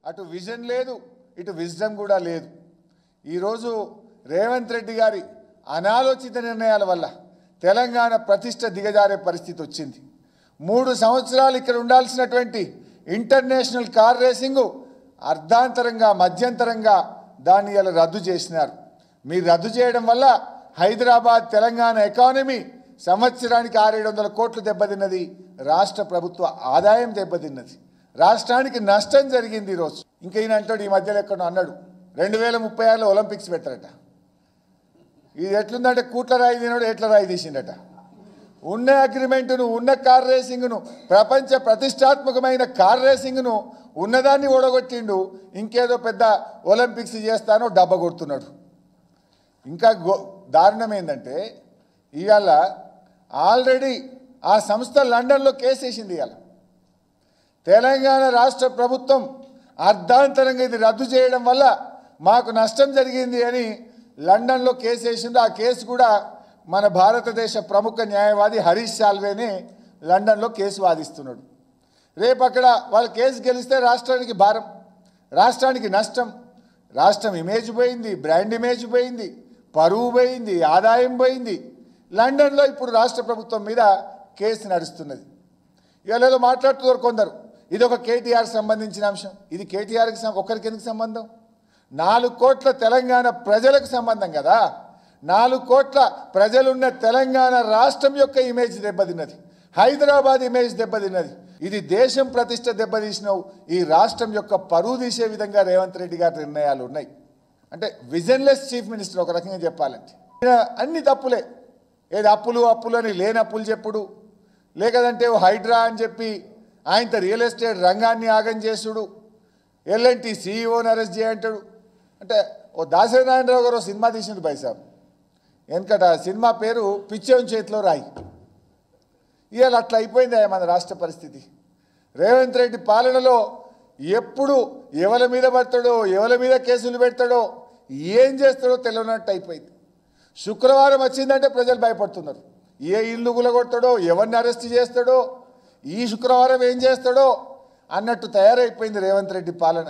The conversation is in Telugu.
అటు విజన్ లేదు, ఇటు విజ్డమ్ కూడా లేదు. ఈరోజు రేవంత్ రెడ్డి గారి అనాలోచిత నిర్ణయాల వల్ల తెలంగాణ ప్రతిష్ట దిగజారే పరిస్థితి వచ్చింది. 3 సంవత్సరాలు ఇక్కడ ఉండాల్సినటువంటి ఇంటర్నేషనల్ కార్ రేసింగ్ అర్ధాంతరంగా మధ్యంతరంగా దాన్ని ఇలా రద్దు చేసినారు. మీరు రద్దు చేయడం వల్ల హైదరాబాద్ తెలంగాణ ఎకానమీ సంవత్సరానికి 600-700 కోట్లు దెబ్బతిన్నది. రాష్ట్ర ప్రభుత్వ ఆదాయం దెబ్బతిన్నది. రాష్ట్రానికి నష్టం జరిగింది. ఈరోజు ఇంకా ఈయన అంటాడు, ఈ మధ్యలో ఎక్కడో అన్నాడు 2036లో ఒలింపిక్స్ పెట్టారట. ఇది ఎట్లుందంటే కూట్ల రాయి తినడు ఎట్ల రాయి తీసిండట. ఉన్న అగ్రిమెంటును, ఉన్న కార్ రేసింగ్ను, ప్రపంచ ప్రతిష్టాత్మకమైన కార్ రేసింగ్ను ఉన్నదాన్ని ఓడగొట్టిండు. ఇంకేదో పెద్ద ఒలింపిక్స్ చేస్తానో డబ్బ కొడుతున్నాడు. ఇంకా దారుణం ఏంటంటే ఇవాళ ఆల్రెడీ ఆ సంస్థ లండన్లో కేసు వేసింది. ఇవాళ తెలంగాణ రాష్ట్ర ప్రభుత్వం అర్ధాంతరంగా ఇది రద్దు చేయడం వల్ల మాకు నష్టం జరిగింది అని లండన్లో కేసు వేసింది. ఆ కేసు కూడా మన భారతదేశ ప్రముఖ న్యాయవాది హరీష్ సాల్వేనే లండన్లో కేసు వాదిస్తున్నాడు. రేపు అక్కడ వాళ్ళ కేసు గెలిస్తే రాష్ట్రానికి భారం, రాష్ట్రానికి నష్టం. రాష్ట్రం ఇమేజ్ పోయింది, బ్రాండ్ ఇమేజ్ పోయింది, పరువు పోయింది, ఆదాయం పోయింది. లండన్లో ఇప్పుడు రాష్ట్ర ప్రభుత్వం మీద కేసు నడుస్తున్నది. ఇవాళ మాట్లాడుతున్నారు కొందరు, ఇది ఒక కేటీఆర్ సంబంధించిన అంశం. ఇది కేటీఆర్కి ఒక్కరికి ఎందుకు సంబంధం? 4 కోట్ల తెలంగాణ ప్రజలకు సంబంధం కదా. 4 కోట్ల ప్రజలున్న తెలంగాణ రాష్ట్రం యొక్క ఇమేజ్ దెబ్బతిన్నది, హైదరాబాద్ ఇమేజ్ దెబ్బతిన్నది. ఇది దేశం ప్రతిష్ట దెబ్బతీసినవు. ఈ రాష్ట్రం యొక్క పరువు తీసే విధంగా రేవంత్ రెడ్డి గారి నిర్ణయాలు ఉన్నాయి. అంటే విజన్లెస్ చీఫ్ మినిస్టర్ ఒక రకంగా చెప్పాలంటే. అన్ని తప్పులే. ఏది అప్పులు అప్పులు అని లేని అప్పులు చెప్పుడు, లేకదంటే హైడ్రా అని చెప్పి ఆయనతో రియల్ ఎస్టేట్ రంగాన్ని ఆగం చేసుడు, ఎల్ఎన్టీ సీఈఓని అరెస్ట్ చేయంటాడు. అంటే ఓ దాసనారాయణరావు గారు సినిమా తీసిండు బైసాబ్. ఎందుకంటే ఆ సినిమా పేరు పిచ్చోని చేతిలో రాయి. ఇవాళ అట్లా అయిపోయింది మన రాష్ట్ర పరిస్థితి. రేవంత్ రెడ్డి పాలనలో ఎప్పుడు ఎవరి మీద పడతాడో, ఎవరి మీద కేసులు పెడతాడో, ఏం చేస్తాడో తెలియనట్టు అయిపోయింది. శుక్రవారం వచ్చిందంటే ప్రజలు భయపడుతున్నారు. ఏ ఇల్లు గులగొడతాడో, ఎవరిని అరెస్ట్ చేస్తాడో, ఈ శుక్రవారం ఏం చేస్తాడో అన్నట్టు తయారైపోయింది రేవంత్ రెడ్డి పాలన.